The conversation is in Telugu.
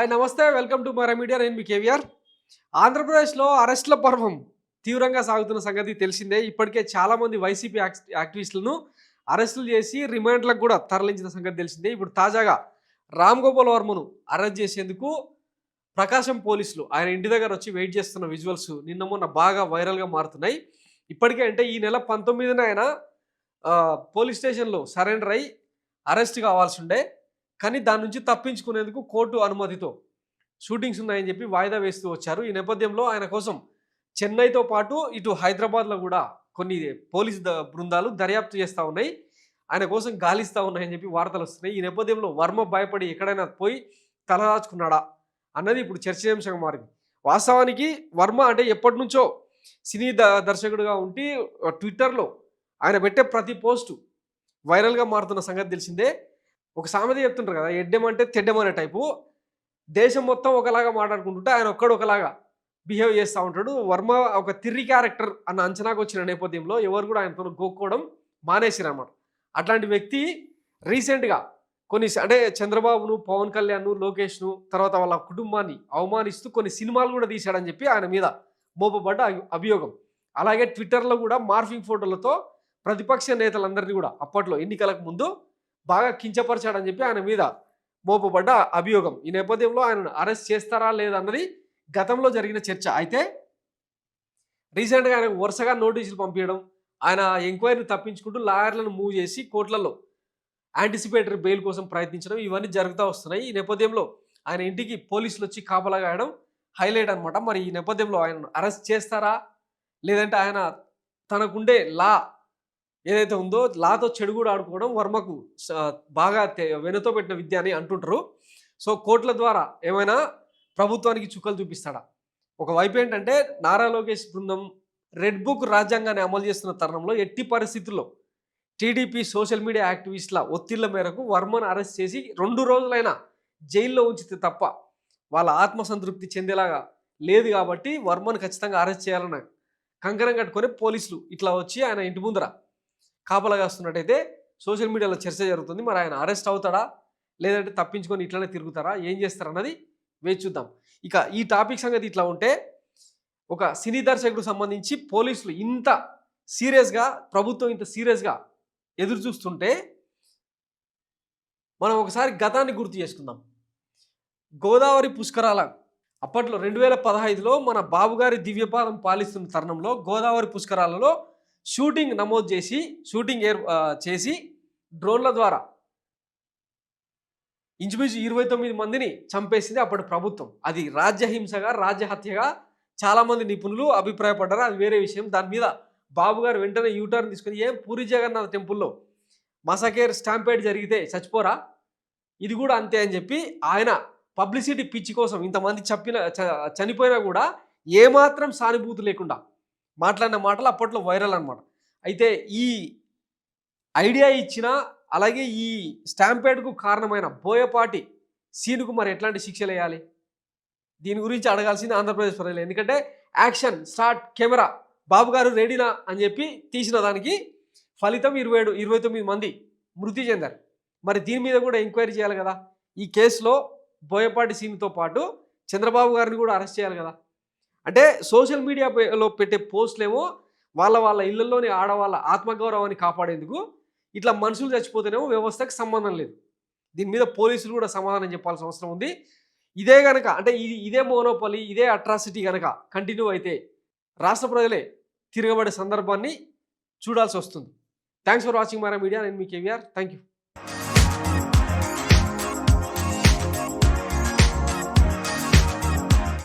హాయ్ నమస్తే వెల్కమ్ టు మరా మీడియా. నేను మీ కేవీఆర్. ఆంధ్రప్రదేశ్లో అరెస్టుల పర్వం తీవ్రంగా సాగుతున్న సంగతి తెలిసిందే. ఇప్పటికే చాలామంది వైసీపీ యాక్టివిస్టులను అరెస్టులు చేసి రిమాండ్లకు కూడా తరలించిన సంగతి తెలిసిందే. ఇప్పుడు తాజాగా రామ్ గోపాల్ వర్మను అరెస్ట్ చేసేందుకు ప్రకాశం పోలీసులు ఆయన ఇంటి దగ్గర వచ్చి వెయిట్ చేస్తున్న విజువల్స్ నిన్న మొన్న బాగా వైరల్గా మారుతున్నాయి. ఇప్పటికే అంటే ఈ నెల 19న ఆయన పోలీస్ స్టేషన్లో సరెండర్ అయ్యి అరెస్ట్ కావాల్సి ఉండే, కానీ దాని నుంచి తప్పించుకునేందుకు కోర్టు అనుమతితో షూటింగ్స్ ఉన్నాయని చెప్పి వాయిదా వేస్తూ వచ్చారు. ఈ నేపథ్యంలో ఆయన కోసం చెన్నైతో పాటు ఇటు హైదరాబాద్లో కూడా కొన్ని పోలీస్ బృందాలు దర్యాప్తు చేస్తూ ఉన్నాయి, ఆయన కోసం గాలిస్తూ ఉన్నాయని చెప్పి వార్తలు వస్తున్నాయి. ఈ నేపథ్యంలో వర్మ భయపడి ఎక్కడైనా పోయి తలదాచుకున్నాడా అన్నది ఇప్పుడు చర్చనీయాంశంగా మారింది. వాస్తవానికి వర్మ అంటే ఎప్పటి నుంచో సినీ దర్శకుడిగా ఉండి ట్విట్టర్లో ఆయన పెట్టే ప్రతి పోస్టు వైరల్గా మారుతున్న సంగతి తెలిసిందే. ఒక సామెత చెప్తుంటారు కదా, ఎడ్డెమంటే తెడ్డెమనే టైపు. దేశం మొత్తం ఒకలాగా మాట్లాడుకుంటుంటే ఆయన ఒక్కడు ఒకలాగా బిహేవ్ చేస్తూ ఉంటాడు. వర్మ ఒక తిర్రి క్యారెక్టర్ అన్న అంచనాకు వచ్చిన నేపథ్యంలో ఎవరు కూడా ఆయనతో గోక్కోవడం మానేసిరు అన్నమాట. అట్లాంటి వ్యక్తి రీసెంట్గా కొన్ని అంటే చంద్రబాబును, పవన్ కళ్యాణ్ను, లోకేష్ను, తర్వాత వాళ్ళ కుటుంబాన్ని అవమానిస్తూ కొన్ని సినిమాలు కూడా తీశాడని చెప్పి ఆయన మీద మోపబడ్డ అభియోగం. అలాగే ట్విట్టర్లో కూడా మార్ఫింగ్ ఫోటోలతో ప్రతిపక్ష నేతలందరినీ కూడా అప్పట్లో ఎన్నికలకు ముందు బాగా కించపరిచాడని చెప్పి ఆయన మీద మోపబడ్డ అభియోగం. ఈ నేపథ్యంలో ఆయనను అరెస్ట్ చేస్తారా లేదన్నది గతంలో జరిగిన చర్చ. అయితే రీసెంట్గా ఆయనకు వరుసగా నోటీసులు పంపించడం, ఆయన ఎంక్వైరీని తప్పించుకుంటూ లాయర్లను మూవ్ చేసి కోర్టులలో యాంటిసిపేటరీ బెయిల్ కోసం ప్రయత్నించడం ఇవన్నీ జరుగుతూ వస్తున్నాయి. ఈ నేపథ్యంలో ఆయన ఇంటికి పోలీసులు వచ్చి కాపలా కాయడం హైలైట్ అనమాట. మరి ఈ నేపథ్యంలో ఆయనను అరెస్ట్ చేస్తారా లేదంటే ఆయన తనకుండే లా ఏదైతే ఉందో లాతో చెడు కూడా ఆడుకోవడం వర్మకు బాగా వెనుతో పెట్టిన విద్య అని అంటుంటారు. సో కోర్టుల ద్వారా ఏమైనా ప్రభుత్వానికి చుక్కలు చూపిస్తాడా? ఒకవైపు ఏంటంటే నారా లోకేష్ బృందం రెడ్ బుక్ రాజ్యాంగాన్ని అమలు చేస్తున్న తరుణంలో ఎట్టి పరిస్థితుల్లో టీడీపీ సోషల్ మీడియా యాక్టివిస్టుల ఒత్తిళ్ల మేరకు వర్మను అరెస్ట్ చేసి 2 రోజులైనా జైల్లో ఉంచితే తప్ప వాళ్ళ ఆత్మసంతృప్తి చెందేలాగా లేదు. కాబట్టి వర్మను ఖచ్చితంగా అరెస్ట్ చేయాలన్న కంకణం కట్టుకొని పోలీసులు ఇట్లా వచ్చి ఆయన ఇంటి ముందర కాపలాగాస్తున్నట్టయితే సోషల్ మీడియాలో చర్చ జరుగుతుంది. మరి ఆయన అరెస్ట్ అవుతాడా లేదంటే తప్పించుకొని ఇట్లనే తిరుగుతారా, ఏం చేస్తారన్నది వేచి చూద్దాం. ఇక ఈ టాపిక్ సంగతి ఇట్లా ఉంటే, ఒక సినీ దర్శకుడికి సంబంధించి పోలీసులు ఇంత సీరియస్గా, ప్రభుత్వం ఇంత సీరియస్గా ఎదురు చూస్తుంటే మనం ఒకసారి గతాన్ని గుర్తు చేసుకుందాం. గోదావరి పుష్కరాల అప్పట్లో 2015లో మన బాబుగారి దివ్యపాదం పాలిస్తున్న తరుణంలో గోదావరి పుష్కరాలలో షూటింగ్ నమోదు చేసి చేసి డ్రోన్ల ద్వారా ఇంచుమించు 29 మందిని చంపేసింది అప్పటి ప్రభుత్వం. అది రాజ్యహింసగా, రాజ్యహత్యగా చాలామంది నిపుణులు అభిప్రాయపడ్డారు. అది వేరే విషయం. దాని మీద బాబు గారు వెంటనే యూటర్న్ తీసుకుని, ఏం పూరి జగన్నాథ్ టెంపుల్లో మసకేర్ స్టాంపేడ్ జరిగితే చచ్చిపోరా, ఇది కూడా అంతే అని చెప్పి ఆయన పబ్లిసిటీ పిచ్చి కోసం ఇంతమంది చనిపోయినా కూడా ఏమాత్రం సానుభూతి లేకుండా మాట్లాడిన మాటలు అప్పట్లో వైరల్ అనమాట. అయితే ఈ ఐడియా ఇచ్చిన, అలాగే ఈ స్టాంపేడ్కు కారణమైన బోయపాటి సీనుకు మరి ఎట్లాంటి శిక్షలు వేయాలి, దీని గురించి అడగాల్సింది ఆంధ్రప్రదేశ్ ప్రజలు. ఎందుకంటే యాక్షన్ స్టార్ట్ కెమెరా బాబు గారు రెడీనా అని చెప్పి తీసిన దానికి ఫలితం 29 మంది మృతి చెందారు. మరి దీని మీద కూడా ఎంక్వైరీ చేయాలి కదా. ఈ కేసులో బోయపాటి సీనుతో పాటు చంద్రబాబు గారిని కూడా అరెస్ట్ చేయాలి కదా. అంటే సోషల్ మీడియాలో పెట్టే పోస్టులేమో వాళ్ళ ఇళ్లలోని ఆడవాళ్ళ ఆత్మగౌరవాన్ని కాపాడేందుకు, ఇట్లా మనుషులు చచ్చిపోతేనేమో వ్యవస్థకు సంబంధం లేదు. దీని మీద పోలీసులు కూడా సమాధానం చెప్పాల్సిన అవసరం ఉంది. ఇదే కనుక అంటే ఇదే మోనోపలి, ఇదే అట్రాసిటీ కనుక కంటిన్యూ అయితే రాష్ట్ర ప్రజలే తిరగబడే సందర్భాన్ని చూడాల్సి వస్తుంది. Thanks for watching Mara media. నేను మీ కేవీఆర్. Thank you.